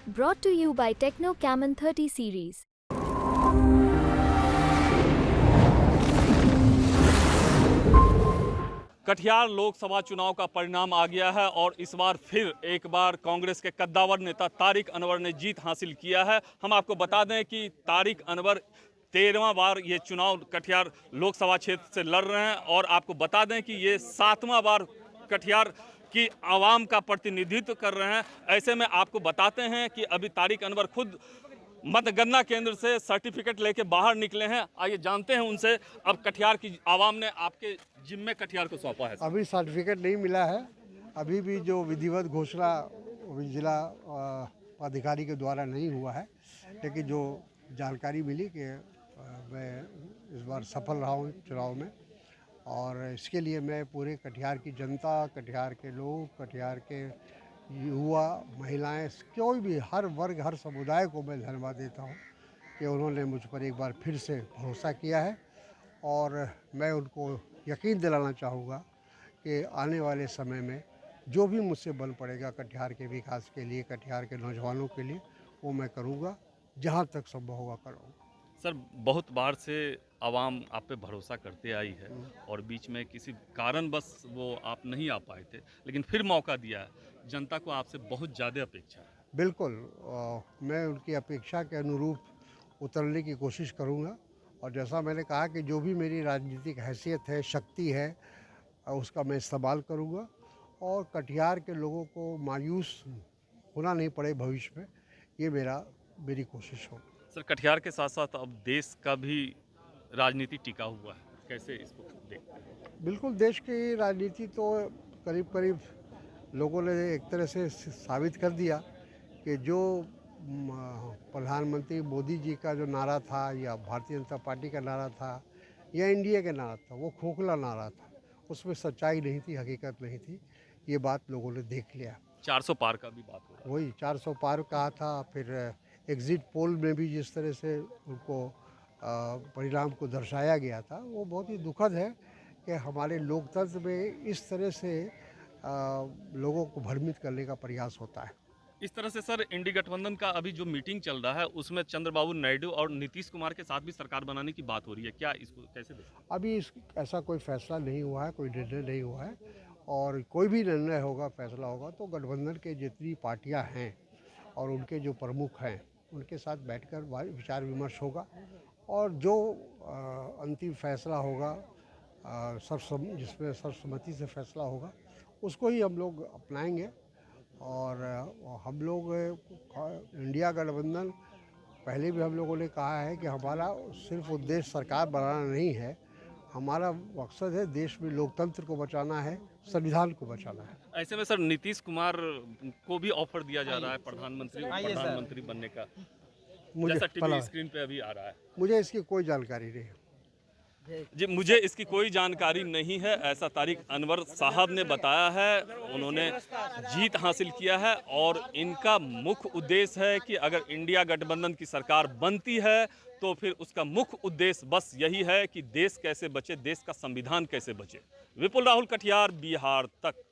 Brought to you by Techno Camon 30 series. Katihar Lok Sabha चुनाव का परिणाम आ गया है और इस बार फिर एक बार कांग्रेस के कद्दावर नेता तारिक अनवर ने जीत हासिल किया है। हम आपको बता दें कि तारिक अनवर 13वां बार ये चुनाव कटिहार लोकसभा क्षेत्र से लड़ रहे हैं और आपको बता दें कि ये 7वां बार कटिहार की आवाम का प्रतिनिधित्व कर रहे हैं। ऐसे में आपको बताते हैं कि अभी तारिक अनवर खुद मतगणना केंद्र से सर्टिफिकेट लेके बाहर निकले हैं। आइए जानते हैं उनसे, अब कटिहार की आवाम ने आपके जिम्मे कटिहार को सौंपा है। अभी सर्टिफिकेट नहीं मिला है। अभी भी जो विधिवत घोषणा जिला अधिकारी के द्वारा नहीं हुआ है, लेकिन जो जानकारी मिली कि मैं इस बार सफल रहा हूँ चुनाव में, और इसके लिए मैं पूरे कटिहार की जनता, कटिहार के लोग, कटिहार के युवा, महिलाएं, कोई भी हर वर्ग, हर समुदाय को मैं धन्यवाद देता हूँ कि उन्होंने मुझ पर एक बार फिर से भरोसा किया है। और मैं उनको यकीन दिलाना चाहूँगा कि आने वाले समय में जो भी मुझसे बन पड़ेगा कटिहार के विकास के लिए, कटिहार के नौजवानों के लिए, वो मैं करूँगा, जहाँ तक संभव होगा करूँगा। सर, बहुत बार से आवाम आप पे भरोसा करते आई है और बीच में किसी कारण बस वो आप नहीं आ पाए थे, लेकिन फिर मौका दिया है। जनता को आपसे बहुत ज़्यादा अपेक्षा है। बिल्कुल, मैं उनकी अपेक्षा के अनुरूप उतरने की कोशिश करूँगा, और जैसा मैंने कहा कि जो भी मेरी राजनीतिक हैसियत है, शक्ति है, उसका मैं इस्तेमाल करूँगा और कटिहार के लोगों को मायूस होना नहीं पड़े भविष्य में, ये मेरी कोशिश होगी। सर, कटिहार के साथ साथ अब देश का भी राजनीति टिका हुआ है, कैसे इसको देखते हैं? बिल्कुल, देश की राजनीति तो करीब करीब लोगों ने एक तरह से साबित कर दिया कि जो प्रधानमंत्री मोदी जी का जो नारा था, या भारतीय जनता पार्टी का नारा था, या इंडिया का नारा था, वो खोखला नारा था। उसमें सच्चाई नहीं थी, हकीकत नहीं थी। ये बात लोगों ने देख लिया। 400 पार का भी बात हो रहा है। वही 400 पार कहा था। फिर एग्ज़िट पोल में भी जिस तरह से उनको परिणाम को दर्शाया गया था, वो बहुत ही दुखद है कि हमारे लोकतंत्र में इस तरह से लोगों को भ्रमित करने का प्रयास होता है। इस तरह से सर, इंडी गठबंधन का अभी जो मीटिंग चल रहा है उसमें चंद्रबाबू नायडू और नीतीश कुमार के साथ भी सरकार बनाने की बात हो रही है, क्या इसको कैसे देखते हैं? अभी ऐसा कोई फैसला नहीं हुआ है, कोई निर्णय नहीं हुआ है, और कोई भी निर्णय होगा, फैसला होगा, तो गठबंधन के जितनी पार्टियां हैं और उनके जो प्रमुख हैं, उनके साथ बैठकर विचार विमर्श होगा, और जो अंतिम फैसला होगा, जिसमें सर्वसम्मति से फैसला होगा, उसको ही हम लोग अपनाएंगे। और हम लोग इंडिया गठबंधन, पहले भी हम लोगों ने कहा है कि हमारा सिर्फ उद्देश्य सरकार बनाना नहीं है, हमारा मकसद है देश में लोकतंत्र को बचाना है, संविधान को बचाना है। ऐसे में सर, नीतीश कुमार को भी ऑफर दिया जा रहा है प्रधानमंत्री बनने का, जैसा टीवी स्क्रीन पे अभी आ रहा है। मुझे इसकी कोई जानकारी नहीं है। जी, मुझे इसकी कोई जानकारी नहीं है, ऐसा तारिक अनवर साहब ने बताया है। उन्होंने जीत हासिल किया है और इनका मुख्य उद्देश्य है कि अगर इंडिया गठबंधन की सरकार बनती है तो फिर उसका मुख्य उद्देश्य बस यही है कि देश कैसे बचे, देश का संविधान कैसे बचे। विपुल राहुल, कटिहार, बिहार तक।